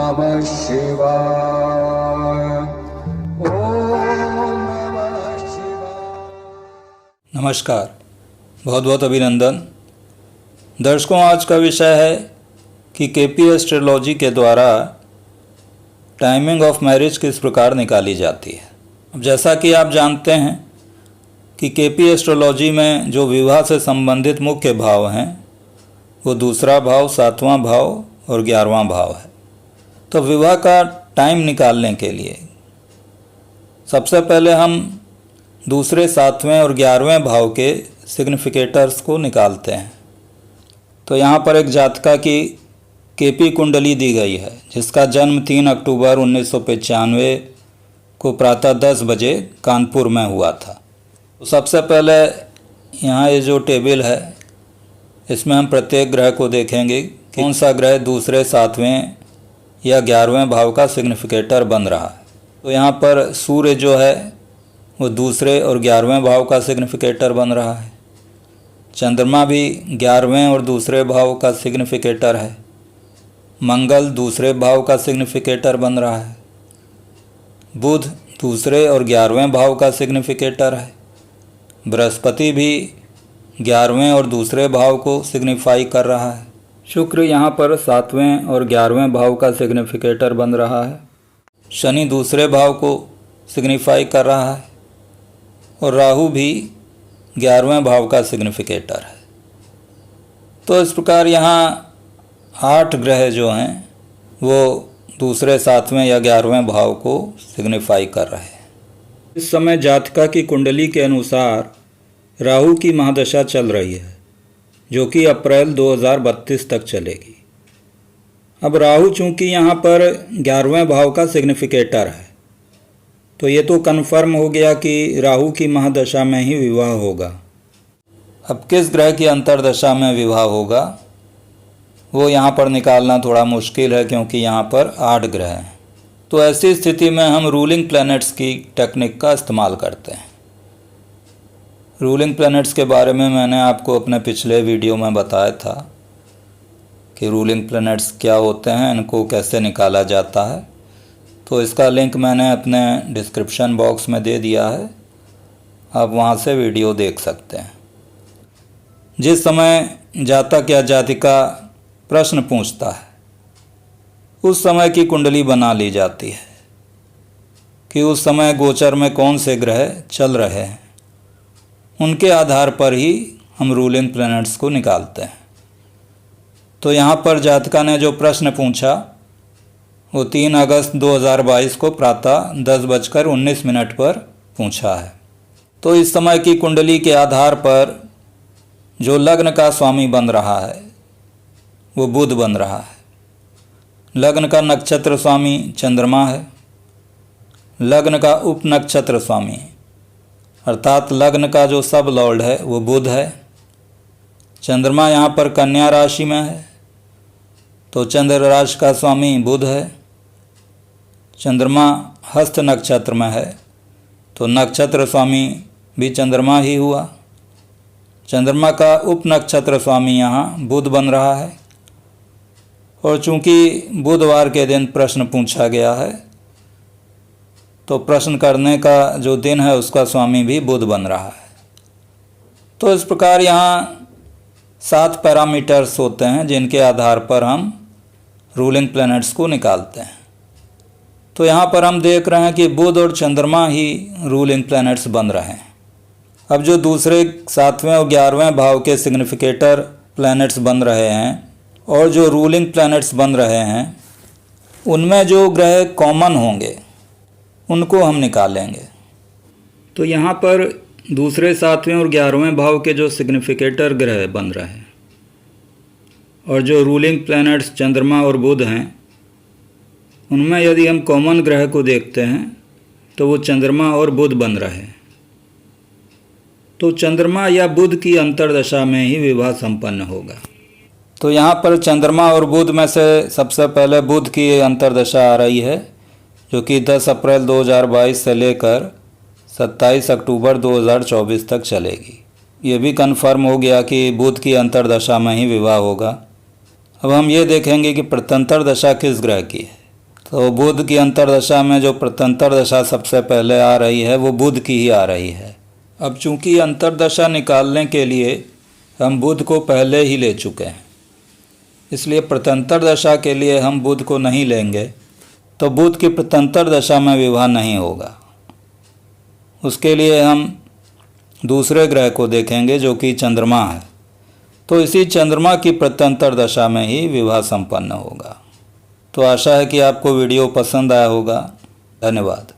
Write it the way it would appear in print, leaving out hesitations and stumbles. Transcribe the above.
नमः शिवाय। ओम नमः शिवाय। नमस्कार, बहुत बहुत अभिनंदन। दर्शकों, आज का विषय है कि केपी एस्ट्रोलॉजी के द्वारा टाइमिंग ऑफ मैरिज किस प्रकार निकाली जाती है। अब जैसा कि आप जानते हैं कि केपी एस्ट्रोलॉजी में जो विवाह से संबंधित मुख्य भाव हैं वो दूसरा भाव, सातवां भाव और 11वां भाव है। तो विवाह का टाइम निकालने के लिए सबसे पहले हम दूसरे, सातवें और 11वें भाव के सिग्निफिकेटर्स को निकालते हैं। तो यहाँ पर एक जातका की केपी कुंडली दी गई है जिसका जन्म 3 अक्टूबर 1995 को प्रातः 10 बजे कानपुर में हुआ था। तो सबसे पहले यहाँ ये जो टेबल है इसमें हम प्रत्येक ग्रह को देखेंगे कि कौन सा ग्रह दूसरे, सातवें या 11वें भाव का सिग्निफिकेटर बन रहा है। तो यहाँ पर सूर्य जो है वो दूसरे और 11वें भाव का सिग्निफिकेटर बन रहा है। चंद्रमा भी 11वें और दूसरे भाव का सिग्निफिकेटर है। मंगल दूसरे भाव का सिग्निफिकेटर बन रहा है। बुध दूसरे और 11वें भाव का सिग्निफिकेटर है। बृहस्पति भी 11वें और दूसरे भाव को सिग्निफाई कर रहा है। शुक्र यहाँ पर 7वें और 11वें भाव का सिग्निफिकेटर बन रहा है। शनि दूसरे भाव को सिग्निफाई कर रहा है और राहु भी 11वें भाव का सिग्निफिकेटर है। तो इस प्रकार यहाँ 8 ग्रह जो हैं वो दूसरे, सातवें या 11वें भाव को सिग्निफाई कर रहे हैं। इस समय जातका की कुंडली के अनुसार राहु की महादशा चल रही है जो कि अप्रैल 2032 तक चलेगी। अब राहु चूंकि यहाँ पर 11वें भाव का सिग्निफिकेटर है तो ये तो कन्फर्म हो गया कि राहु की महादशा में ही विवाह होगा। अब किस ग्रह की अंतर्दशा में विवाह होगा वो यहाँ पर निकालना थोड़ा मुश्किल है क्योंकि यहाँ पर 8 ग्रह हैं। तो ऐसी स्थिति में हम रूलिंग प्लैनेट्स की टेक्निक का इस्तेमाल करते हैं। रूलिंग प्लैनेट्स के बारे में मैंने आपको अपने पिछले वीडियो में बताया था कि रूलिंग प्लैनेट्स क्या होते हैं, इनको कैसे निकाला जाता है। तो इसका लिंक मैंने अपने डिस्क्रिप्शन बॉक्स में दे दिया है, आप वहाँ से वीडियो देख सकते हैं। जिस समय जातक या जातिका प्रश्न पूछता है उस समय की कुंडली बना ली जाती है कि उस समय गोचर में कौन से ग्रह चल रहे हैं। उनके आधार पर ही हम रूलिंग प्लैनेट्स को निकालते हैं। तो यहाँ पर जातका ने जो प्रश्न पूछा वो 3 अगस्त 2022 को प्रातः 10:19 पर पूछा है। तो इस समय की कुंडली के आधार पर जो लग्न का स्वामी बन रहा है वो बुध बन रहा है। लग्न का नक्षत्र स्वामी चंद्रमा है। लग्न का उप नक्षत्र स्वामी अर्थात लग्न का जो सब लॉर्ड है वो बुध है। चंद्रमा यहाँ पर कन्या राशि में है तो चंद्र राशि का स्वामी बुध है। चंद्रमा हस्त नक्षत्र में है तो नक्षत्र स्वामी भी चंद्रमा ही हुआ। चंद्रमा का उप नक्षत्र स्वामी यहाँ बुध बन रहा है और चूंकि बुधवार के दिन प्रश्न पूछा गया है तो प्रश्न करने का जो दिन है उसका स्वामी भी बुध बन रहा है। तो इस प्रकार यहाँ 7 पैरामीटर्स होते हैं जिनके आधार पर हम रूलिंग प्लैनेट्स को निकालते हैं। तो यहाँ पर हम देख रहे हैं कि बुध और चंद्रमा ही रूलिंग प्लैनेट्स बन रहे हैं। अब जो दूसरे, 7वें और 11वें भाव के सिग्निफिकेटर प्लैनेट्स बन रहे हैं और जो रूलिंग प्लैनेट्स बन रहे हैं उनमें जो ग्रह कॉमन होंगे उनको हम निकालेंगे। तो यहाँ पर दूसरे, 7वें और 11वें भाव के जो सिग्निफिकेटर ग्रह बन रहे हैं और जो रूलिंग प्लैनेट्स चंद्रमा और बुध हैं उनमें यदि हम कॉमन ग्रह को देखते हैं तो वो चंद्रमा और बुध बन रहे हैं। तो चंद्रमा या बुध की अंतर्दशा में ही विवाह संपन्न होगा। तो यहाँ पर चंद्रमा और बुध में से सबसे पहले बुध की अंतर्दशा आ रही है जो कि 10 अप्रैल 2022 से लेकर 27 अक्टूबर 2024 तक चलेगी। ये भी कन्फर्म हो गया कि बुध की अंतर्दशा में ही विवाह होगा। अब हम ये देखेंगे कि प्रत्यंतर दशा किस ग्रह की है। तो बुध की अंतर्दशा में जो प्रत्यंतर दशा सबसे पहले आ रही है वो बुध की ही आ रही है। अब चूंकि अंतर्दशा निकालने के लिए हम बुध को पहले ही ले चुके हैं, इसलिए प्रत्यंतर दशा के लिए हम बुध को नहीं लेंगे, तो बुध की प्रत्यंतर दशा में विवाह नहीं होगा। उसके लिए हम दूसरे ग्रह को देखेंगे जो कि चंद्रमा है, तो इसी चंद्रमा की प्रत्यंतर दशा में ही विवाह संपन्न होगा। तो आशा है कि आपको वीडियो पसंद आया होगा। धन्यवाद।